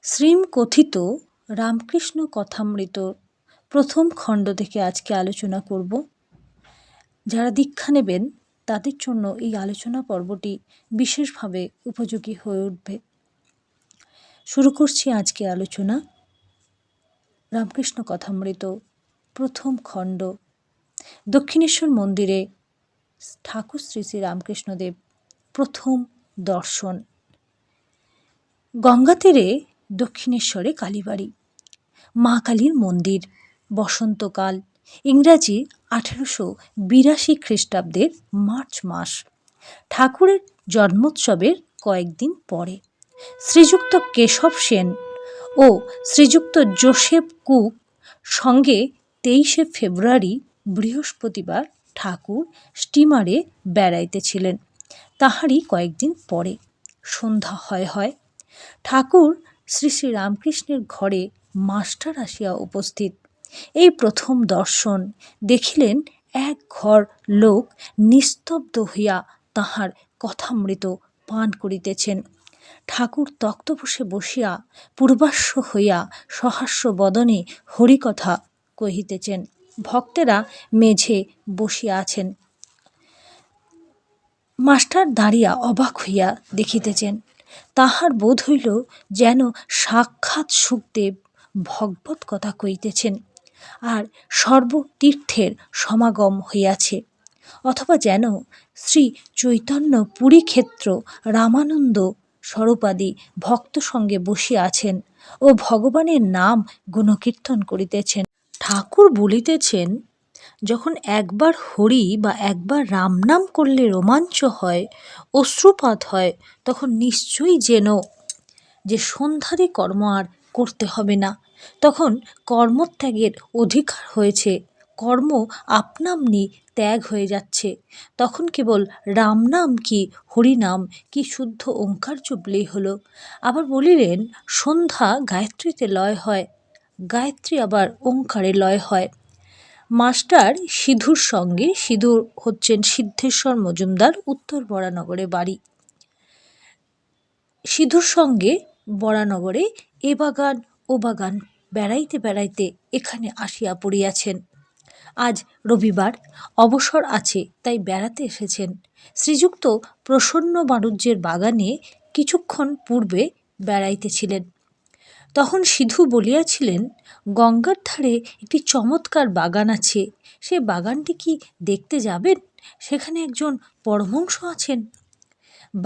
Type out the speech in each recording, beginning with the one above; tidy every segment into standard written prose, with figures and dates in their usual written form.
শ্রীমকথিত রামকৃষ্ণ কথামৃত প্রথম খণ্ড থেকে আজকে আলোচনা করব। যারা দীক্ষা নেবেন তাদের জন্য এই আলোচনা পর্বটি বিশেষভাবে উপযোগী হয়ে উঠবে। শুরু করছি আজকে আলোচনা। রামকৃষ্ণ কথামৃত প্রথম খণ্ড। দক্ষিণেশ্বর মন্দিরে ঠাকুর শ্রী শ্রী রামকৃষ্ণদেব প্রথম দর্শন। গঙ্গা তীরে দক্ষিণেশ্বরে কালীবাড়ি, মা কালীর মন্দির। বসন্তকাল, ইংরাজি 1882 খ্রিস্টাব্দের মার্চ মাস। ঠাকুরের জন্মোৎসবের কয়েকদিন পরে শ্রীযুক্ত কেশব সেন ও শ্রীযুক্ত জোসেফ কুক সঙ্গে 23শে ফেব্রুয়ারি বৃহস্পতিবার ঠাকুর স্টিমারে বেড়াইতেছিলেন। তাহারই কয়েকদিন পরে সন্ধ্যা হয় ঠাকুর শ্রী শ্রী রামকৃষ্ণের ঘরে মাস্টার আসিয়া উপস্থিত। এই প্রথম দর্শন। দেখিলেন এক ঘর লোক নিস্তব্ধ হইয়া তাহার কথামৃত পান করিতেছেন। ঠাকুর তক্তপোষে বসিয়া পূর্বাশ্ব হইয়া সহাস্য বদনে হরিকথা কহিতেছেন। ভক্তেরা মেঝে বসিয়া আছেন। মাস্টার দাঁড়িয়া অবাক হইয়া দেখিতেছেন। তাহার বোধ হইল যেন সাক্ষাৎ সুখদেব ভগবৎ কথা কইতেছেন, আর সর্বতীর্থের সমাগম হইয়াছে, অথবা যেন শ্রী চৈতন্য পুরীক্ষেত্র রামানন্দ স্বরূপাদি ভক্ত সঙ্গে বসিয়া আছেন ও ভগবানের নাম গুণকীর্তন করিতেছেন। ঠাকুর বলিতেছেন, যখন একবার হরি বা একবার রাম নাম করলে রোমাঞ্চ হয়, অশ্রুপাত হয়, তখন নিশ্চয়ই যেন যে সন্ধ্যাদি কর্ম আর করতে হবে না, তখন কর্মত্যাগের অধিকার হয়েছে, কর্ম আপনামনি ত্যাগ হয়ে যাচ্ছে, তখন কেবল রাম নাম কি হরিনাম কি শুদ্ধ ওঙ্কার জপলেই হলো। আবার বলিলেন, সন্ধ্যা গায়ত্রীতে লয় হয়, গায়ত্রী আবার ওঙ্কারে লয় হয়। মাস্টার সিধুর সঙ্গে, সিধু হচ্ছেন সিদ্ধেশ্বর মজুমদার, উত্তর বরানগরে বাড়ি, সিধুর সঙ্গে বরানগরে এ বাগান ও বাগান বেড়াইতে বেড়াইতে এখানে আসিয়া পড়িয়াছেন। আজ রবিবার, অবসর আছে, তাই বেড়াতে এসেছেন। শ্রীযুক্ত প্রসন্ন বাণুজ্যের বাগানে কিছুক্ষণ পূর্বে বেড়াইতেছিলেন। তখন সিধু বলিয়াছিলেন, গঙ্গার ধারে একটি চমৎকার বাগান আছে, সে বাগানটি কি দেখতে যাবেন? সেখানে একজন পরমহংস আছেন।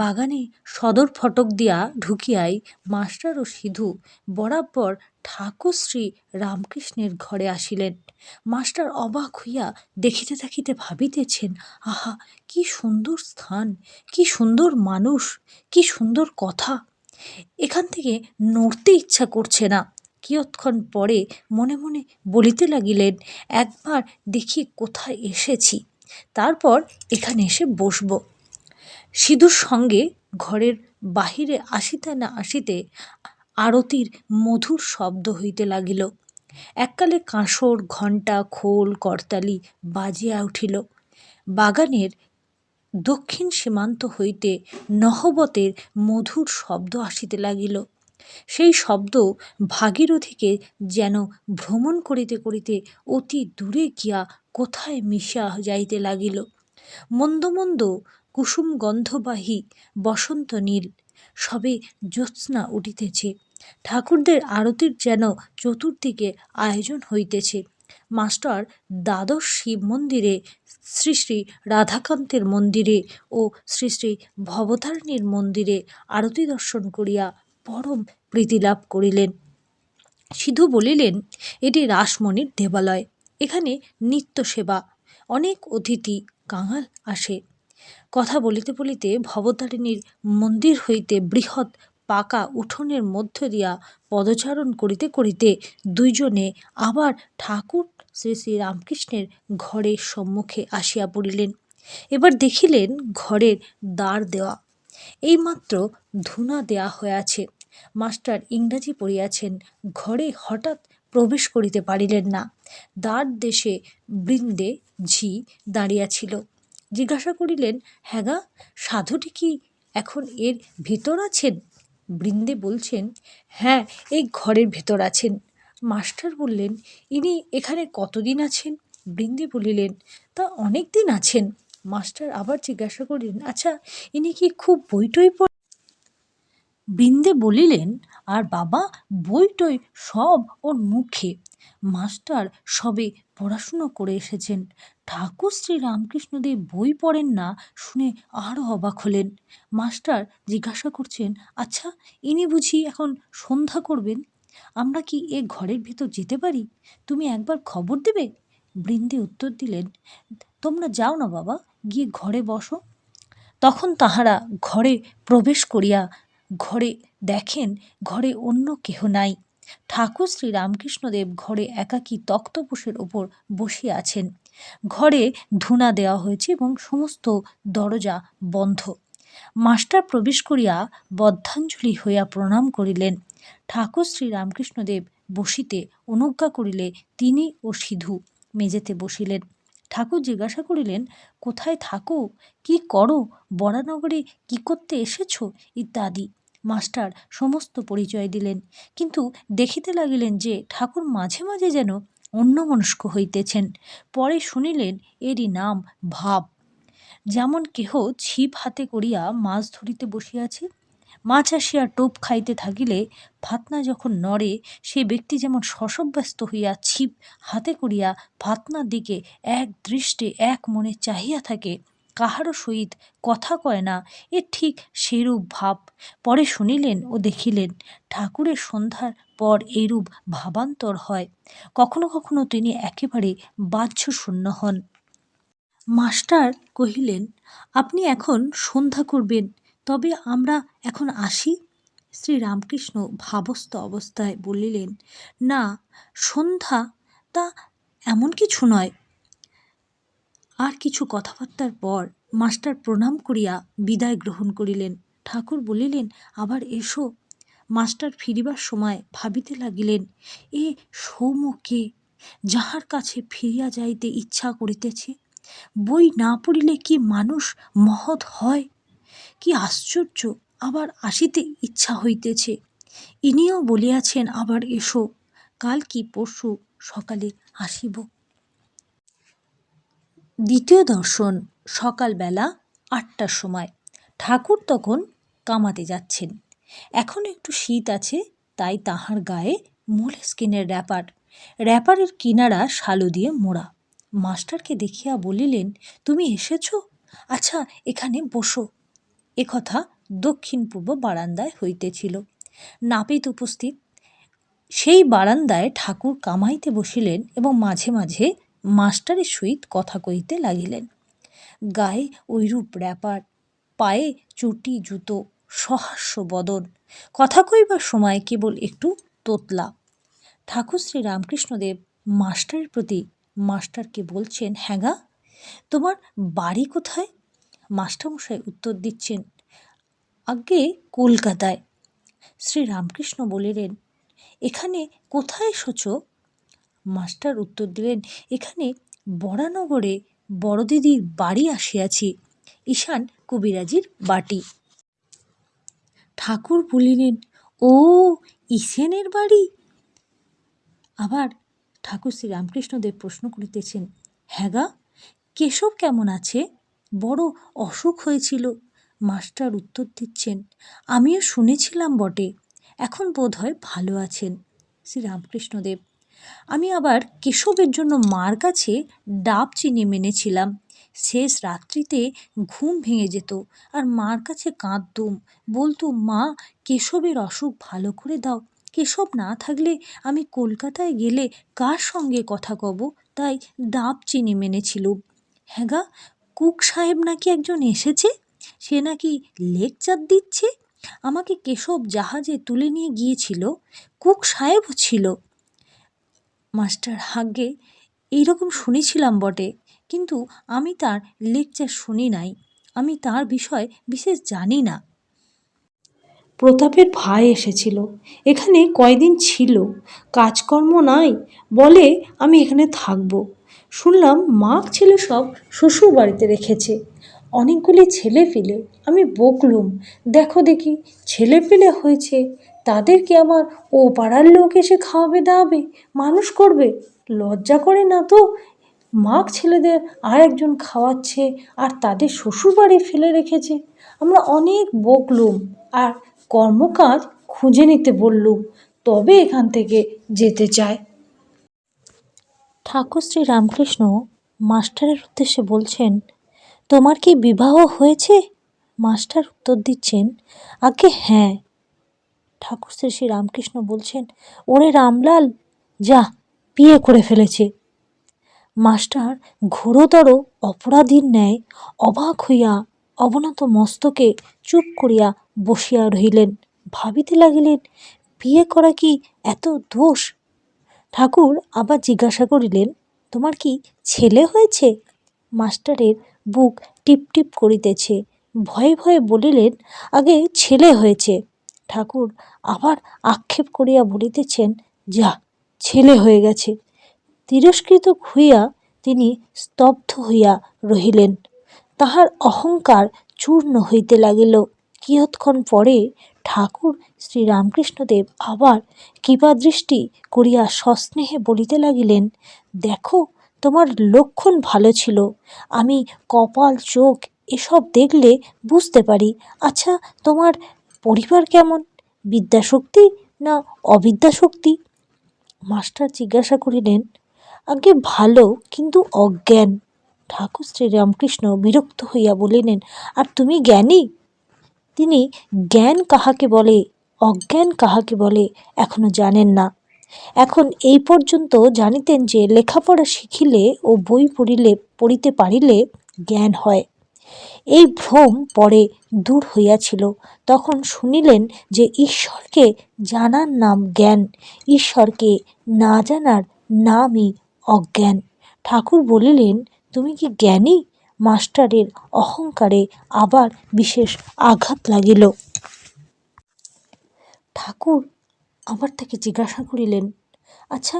বাগানে সদর ফটক দিয়া ঢুকিয়াই মাস্টার ও সিধু বরাবর ঠাকুর শ্রী রামকৃষ্ণের ঘরে আসিলেন। মাস্টার অবাক হইয়া দেখিতে দেখিতে ভাবিতেছেন, আহা, কি সুন্দর স্থান, কি সুন্দর মানুষ, কি সুন্দর কথা! এখান থেকে নড়তে ইচ্ছা করছে না। কিয়ৎক্ষণ পরে মনে মনে বলিতে লাগিলেন, একবার দেখি কোথায় এসেছি, তারপর এখানে এসে বসব। সিধুর সঙ্গে ঘরের বাহিরে আসিতে না আসিতে আরতির মধুর শব্দ হইতে লাগিল। এককালে কাঁসর, ঘণ্টা, খোল, করতালি বাজিয়া উঠিল। বাগানের দক্ষিণ সীমান্ত হইতে নহবতের মধুর শব্দ আসিতে লাগিল। সেই শব্দ ভাগীরথীকে যেন ভ্রমণ করিতে করিতে অতি দূরে গিয়া কোথায় মিশিয়া যাইতে লাগিল। মন্দ মন্দ কুসুম গন্ধবাহী বসন্ত নীল, সবে জ্যোৎস্না উঠিতেছে। ঠাকুরদের আরতির যেন চতুর্দিকে আয়োজন হইতেছে। মাস্টার দ্বাদশ শিব মন্দিরে, শ্রী শ্রী রাধাকান্তের মন্দিরে ও শ্রী শ্রী ভবতারিণীর মন্দিরে আরতি দর্শন করিয়া পরম প্রীতিলাভ করিলেন। সিধু বলিলেন, এটি রাসমণির দেবালয়, এখানে নিত্য সেবা, অনেক অতিথি কাঙাল আসে। কথা বলিতে বলিতে ভবতারিণীর মন্দির হইতে বৃহৎ পাকা উঠোনের মধ্য দিয়া পদচারণ করিতে করিতে দুইজনে আবার ঠাকুর শ্রী শ্রী রামকৃষ্ণের ঘরের সম্মুখে আসিয়া পড়িলেন। এবার দেখিলেন ঘরের দ্বার দেওয়া, এইমাত্র ধুনা দেয়া হইয়াছে। মাস্টার ইংরাজি পড়িয়াছেন, ঘরে হঠাৎ প্রবেশ করিতে পারিলেন না। দ্বার দেশে বৃন্দে ঝি দাঁড়িয়াছিল। জিজ্ঞাসা করিলেন, হ্যাঁ গা, সাধুটি কি এখন এর ভিতর আছেন? বৃন্দে বলছেন, হ্যাঁ, এই ঘরের ভেতর আছেন। মাস্টার বললেন, ইনি এখানে কতদিন আছেন? বৃন্দে বলিলেন, তা অনেক দিন আছেন। মাস্টার আবার জিজ্ঞাসা করলেন, আচ্ছা, ইনি কি খুব বই টই পড়েন? বৃন্দে বলিলেন, আর বাবা, বই টই সব ওর মুখে। মাস্টার সবে পড়াশুনো করে এসেছেন, ঠাকুর শ্রী রামকৃষ্ণদেব বই পড়েন না শুনে আরও অবাক হলেন। মাস্টার জিজ্ঞাসা করছেন, আচ্ছা, ইনি বুঝি এখন সন্ধ্যা করবেন? আমরা কি এ ঘরের ভেতর যেতে পারি? তুমি একবার খবর দেবে? বৃন্দে উত্তর দিলেন, তোমরা যাও না বাবা, গিয়ে ঘরে বসো। তখন তাহারা ঘরে প্রবেশ করিয়া ঘরে দেখেন, ঘরে অন্য কেহ নাই। ঠাকুর শ্রী রামকৃষ্ণদেব ঘরে একাকী তক্তপোষের ওপর বসিয়া আছেন। ঘরে ধূনা দেওয়া হয়েছে এবং সমস্ত দরজা বন্ধ। মাস্টার প্রবেশ করিয়া বদ্ধাঞ্জলি হইয়া প্রণাম করিলেন। ঠাকুর শ্রী রামকৃষ্ণদেব বসিতে অনুজ্ঞা করিলে তিনি ও সিধু মেজেতে বসিলেন। ঠাকুর জিজ্ঞাসা করিলেন, কোথায় থাকো, কি করো, বরানগরে কি করতে এসেছ, ইত্যাদি। মাস্টার সমস্ত পরিচয় দিলেন, কিন্তু দেখিতে লাগিলেন যে ঠাকুর মাঝে মাঝে যেন অন্যমনস্ক হইতেছেন। পরে শুনিলেন এরই নাম ভাব। যেমন কেহ ছিপ হাতে করিয়া মাছ ধরিতে বসিয়াছে, মাছ আসিয়া টোপ খাইতে থাকিলে ফাতনা যখন নড়ে, সে ব্যক্তি যেমন শশব্যস্ত হইয়া ছিপ হাতে করিয়া ফাতনার দিকে এক দৃষ্টে এক মনে চাহিয়া থাকে, কাহারও সহিত কথা কয় না, এ ঠিক সেইরূপ ভাব। পরে শুনিলেন ও দেখিলেন ঠাকুরের সন্ধ্যার পর এইরূপ ভাবান্তর হয়। কখনো কখনো তিনি একেবারে বাহ্যশূন্য হন। মাস্টার কহিলেন, আপনি এখন সন্ধ্যা করবেন, তবে আমরা এখন আসি? শ্রীরামকৃষ্ণ ভাবস্থ অবস্থায় বলিলেন, না, সন্ধ্যা তা এমন কিছু নয়। আর কিছু কথাবার্তার পর মাস্টার প্রণাম করিয়া বিদায় গ্রহণ করিলেন। ঠাকুর বলিলেন, আবার এসো। মাস্টার ফিরিবার সময় ভাবিতে লাগিলেন, এ সৌম্য কে, যাহার কাছে ফিরিয়া যাইতে ইচ্ছা করিতেছে? বই না পড়িলে কি মানুষ মহৎ হয়? কি আশ্চর্য, আবার আসিতে ইচ্ছা হইতেছে। ইনিও বলিয়াছেন আবার এসো, কাল কি পরশু সকালে আসিব। দ্বিতীয় দর্শন, সকালবেলা 8টার সময়। ঠাকুর তখন কামাতে যাচ্ছেন। এখন একটু শীত আছে, তাই তাহার গায়ে মোলস্কিনের র্যাপারের কিনারা শালু দিয়ে মোড়া। মাস্টারকে দেখিয়া বলিলেন, তুমি এসেছ? আচ্ছা, এখানে বসো। একথা দক্ষিণ পূর্ব বারান্দায় হইতেছিল। নাপিত উপস্থিত। সেই বারান্দায় ঠাকুর কামাইতে বসিলেন এবং মাঝে মাঝে মাস্টারের সহিত কথা কহিতে লাগিলেন। গায়ে ঐরূপ র্যাপার, পায়ে চটি জুতো, সহাস্য বদন, কথা কইবার সময় কেবল একটু তোতলা। ঠাকুর শ্রী রামকৃষ্ণদেব মাস্টারের প্রতি মাস্টারকে বলছেন, হ্যাঁ গা, তোমার বাড়ি কোথায়? মাস্টারমশাই উত্তর দিচ্ছেন, আজ্ঞে কলকাতায়। শ্রী রামকৃষ্ণ বলিলেন, এখানে কোথায় এসেছ? মাস্টার উত্তর দিলেন, এখানে বরানগরে বড়দিদির বাড়ি আসিয়াছি, ঈশান কবিরাজির বাটি। ঠাকুর বলিলেন, ও, ঈশানের বাড়ি? আবার ঠাকুর শ্রী রামকৃষ্ণদেব প্রশ্ন করিতেছেন, হ্যাঁ গা, কেশব কেমন আছে? বড় অসুখ হয়েছিল। মাস্টার উত্তর দিচ্ছেন, আমিও শুনেছিলাম বটে, এখন বোধ হয় ভালো আছেন। শ্রী রামকৃষ্ণদেব, আমি আবার কেশবের জন্য মার কাছে ডাব চিনি মেনেছিলাম। শেষ রাত্রিতে ঘুম ভেঙে যেত, আর মার কাছে কাঁদতুম, বলতুম, মা, কেশবের অসুখ ভালো করে দাও। কেশব না থাকলে আমি কলকাতায় গেলে কার সঙ্গে কথা কব, তাই ডাব চিনি মেনেছিলুম। হ্যাঁ গা, কুক সাহেব নাকি একজন এসেছে, সে নাকি লেকচার দিচ্ছে। আমাকে কেশব জাহাজে তুলে নিয়ে গিয়েছিল, কুক সাহেবও ছিল। মাস্টার, হাগে, এইরকম শুনেছিলাম বটে, কিন্তু আমি তার লেকচার শুনি নাই, আমি তার বিষয় বিশেষ জানি না। প্রতাপের ভাই এসেছিল, এখানে কয়দিন ছিল, কাজকর্ম নাই, বলে আমি এখানে থাকবো। শুনলাম মাক ছেলে সব শ্বশুর বাড়িতে রেখেছে। অনেকগুলি ছেলে পেলে আমি বকলুম, দেখো দেখি ছেলে পেলে হয়েছে, তাদেরকে আমার ও পাড়ার লোক এসে খাওয়াবে দাওয়াবে, মানুষ করবে, লজ্জা করে না তো? মাগ ছেলেদের আর একজন খাওয়াচ্ছে আর তাদের শ্বশুরবাড়ি ফেলে রেখেছে। আমরা অনেক বকলুম আর কর্মকাজ খুঁজে নিতে বললুম, তবে এখান থেকে যেতে চায়। ঠাকুর শ্রী রামকৃষ্ণ মাস্টারের উদ্দেশ্যে বলছেন, তোমার কি বিবাহ হয়েছে? মাস্টার উত্তর দিচ্ছেন, আগে হ্যাঁ। ঠাকুর শ্রী শ্রী রামকৃষ্ণ বলছেন, ওরে রামলাল, যা বিয়ে করে ফেলেছে। মাস্টার ঘোরতর অপরাধীর ন্যায় অবাক হইয়া অবনত মস্তকে চুপ করিয়া বসিয়া রহিলেন। ভাবিতে লাগিলেন, বিয়ে করা কি এত দোষ? ঠাকুর আবার জিজ্ঞাসা করিলেন, তোমার কি ছেলে হয়েছে? মাস্টারের বুক টিপটিপ করিতেছে, ভয়ে ভয়ে বলিলেন, আগে ছেলে হয়েছে। ঠাকুর আবার আক্ষেপ করিয়া বলিতেছেন, যা, ছেলে হয়ে গেছে। তিরস্কৃত হইয়া তিনি স্তব্ধ হইয়া রহিলেন। তাহার অহংকার চূর্ণ হইতে লাগিল। কিয়ৎক্ষণ পরে ঠাকুর শ্রীরামকৃষ্ণদেব আবার কৃপাদৃষ্টি করিয়া সস্নেহে বলিতে লাগিলেন, দেখো, তোমার লক্ষণ ভালো ছিল, আমি কপাল চোখ এসব দেখলে বুঝতে পারি। আচ্ছা, তোমার পরিবার কেমন? বিদ্যাশক্তি না অবিদ্যাশক্তি? মাস্টার জিজ্ঞাসা করিলেন, আগে ভালো, কিন্তু অজ্ঞান। ঠাকুর শ্রীরামকৃষ্ণ বিরক্ত হইয়া বলিলেন, আর তুমি জ্ঞানী? তিনি জ্ঞান কাহাকে বলে, অজ্ঞান কাহাকে বলে এখনো জানেন না। এখন এই পর্যন্ত জানিতেন যে লেখাপড়া শিখিলে ও বই পড়িতে পারিলে জ্ঞান হয়। এই ভ্রম পরে দূর হইয়াছিল। তখন শুনিলেন যে ঈশ্বরকে জানার নাম জ্ঞান, ঈশ্বরকে না জানার নামই অজ্ঞান। ঠাকুর বলিলেন, তুমি কি জ্ঞানী? মাস্টারের অহংকারে আবার বিশেষ আঘাত লাগিল। ঠাকুর আবার তাকে জিজ্ঞাসা করিলেন, আচ্ছা,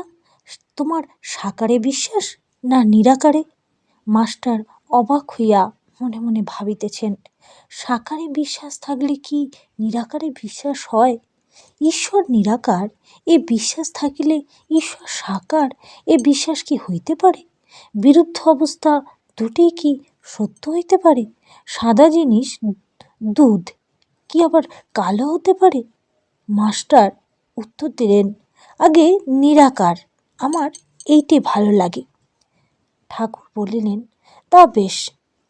তোমার সাকারে বিশ্বাস না নিরাকারে? মাস্টার অবাক হইয়া মনে মনে ভাবিতেছেন, সাকারে বিশ্বাস থাকলে কি নিরাকারে বিশ্বাস হয়? ঈশ্বর নিরাকার এ বিশ্বাস থাকিলে ঈশ্বর সাকার এ বিশ্বাস কি হইতে পারে? বিরুদ্ধ অবস্থা দুটিই কি সত্য হইতে পারে? সাদা জিনিস দুধ কি আবার কালো হতে পারে? মাস্টার উত্তর দিলেন, আগে নিরাকার, আমার এইটে ভালো লাগে। ঠাকুর বলিলেন, তা বেশ,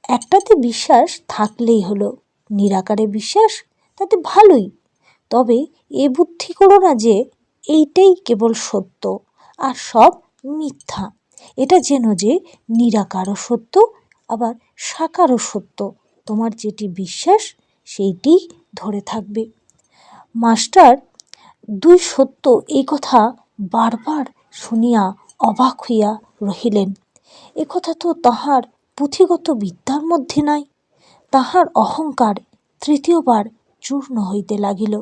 একটাতে বিশ্বাস থাকলেই হলো। নিরাকারে বিশ্বাস, তাতে ভালোই। তবে এ বুদ্ধি করো না যে এইটাই কেবল সত্য আর সব মিথ্যা। এটা যেন যে নিরাকারও সত্য, আবার সাকারও সত্য। তোমার যেটি বিশ্বাস সেইটি ধরে থাকবে। মাস্টার দুই সত্য এই কথা বারবার শুনিয়া অবাক হইয়া রহিলেন। এ কথা তো তাহার পুঁথিগত বিদ্যার মধ্যে নাই। তাহার অহংকার তৃতীয়বার চূর্ণ হইতে লাগিল,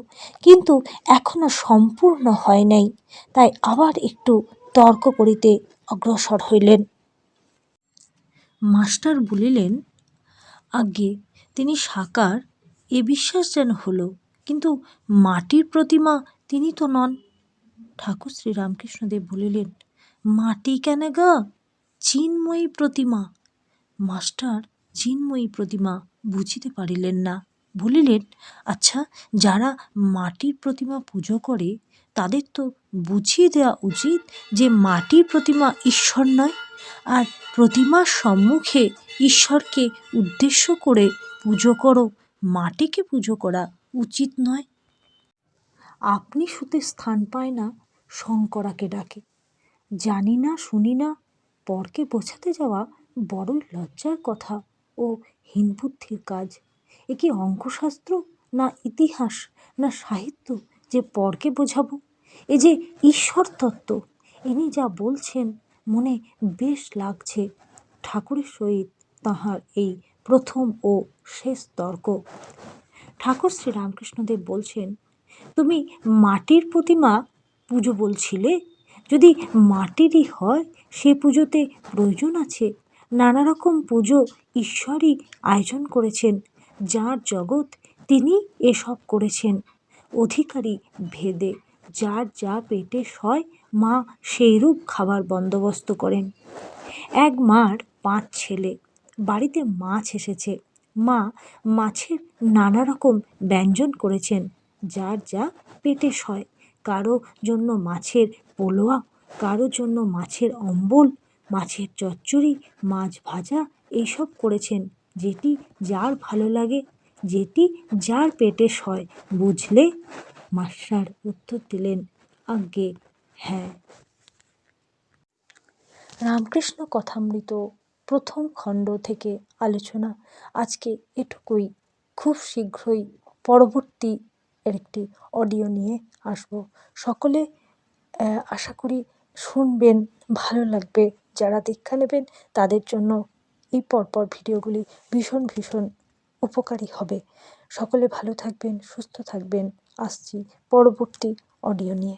কিন্তু এখনো সম্পূর্ণ হয় নাই। তাই আবার একটু তর্ক করিতে অগ্রসর হইলেন। মাস্টার বলিলেন, আজ্ঞে, তিনি সাকার এ বিশ্বাস যেন হলো, কিন্তু মাটির প্রতিমা তিনি তো নন। ঠাকুর শ্রীরামকৃষ্ণদেব বলিলেন, মাটি কেন গা, চিন্ময়ী প্রতিমা। মাস্টার চিন্ময়ী প্রতিমা বুঝিতে পারিলেন না। বলিলেন, আচ্ছা, যারা মাটির প্রতিমা পুজো করে তাদের তো বুঝিয়ে দেওয়া উচিত যে মাটির প্রতিমা ঈশ্বর নয়, আর প্রতিমার সম্মুখে ঈশ্বরকে উদ্দেশ্য করে পুজো করো, মাটিকে পুজো করা উচিত নয়। আপনি শুতে স্থান পায় না, শঙ্করাকে ডাকে। জানি না, শুনি না, পরকে বোঝাতে যাওয়া বড়ই লজ্জার কথা ও হীনবুদ্ধির কাজ। এ কি অঙ্কশাস্ত্র, না ইতিহাস, না সাহিত্য যে পরকে বোঝাবো? এ যে ঈশ্বর তত্ত্ব। ইনি যা বলছেন মনে বেশ লাগছে। ঠাকুরের সহিত তাহার এই প্রথম ও শেষ তর্ক। ঠাকুর শ্রীরামকৃষ্ণদেব বলছেন, তুমি মাটির প্রতিমা পুজো বলছিলে, যদি মাটিরই হয় সে পুজোতে প্রয়োজন আছে? নানা রকম পুজো ঈশ্বরই আয়োজন করেছেন। যার জগৎ তিনি এসব করেছেন। অধিকারী ভেদে যার যা পেটে সয় মা সেইরূপ খাবার বন্দোবস্ত করেন। এক মার 5 ছেলে, বাড়িতে মাছ এসেছে। মা মাছের নানা রকম ব্যঞ্জন করেছেন, যার যা পেটে সয়। কারো জন্য মাছের পোলোয়া, কারো জন্য মাছের অম্বল, মাছের চচ্চড়ি, মাছ ভাজা এইসব করেছেন, যেটি যার ভালো লাগে, যেটি যার পেটে সয়। বুঝলে? মাস্টার উত্তর দিলেন, আজ্ঞে হ্যাঁ। রামকৃষ্ণ কথামৃত প্রথম খণ্ড থেকে আলোচনা আজকে এটুকুই। খুব শীঘ্রই পরবর্তী একটি অডিও নিয়ে আসব। সকলে আশা করি শুনবেন, ভালো লাগবে। যারা দীক্ষা নেবেন তাদের জন্য এই পরপর ভিডিওগুলি ভীষণ ভীষণ উপকারী হবে। সকলে ভালো থাকবেন, সুস্থ থাকবেন। আসছি পরবর্তী অডিও নিয়ে।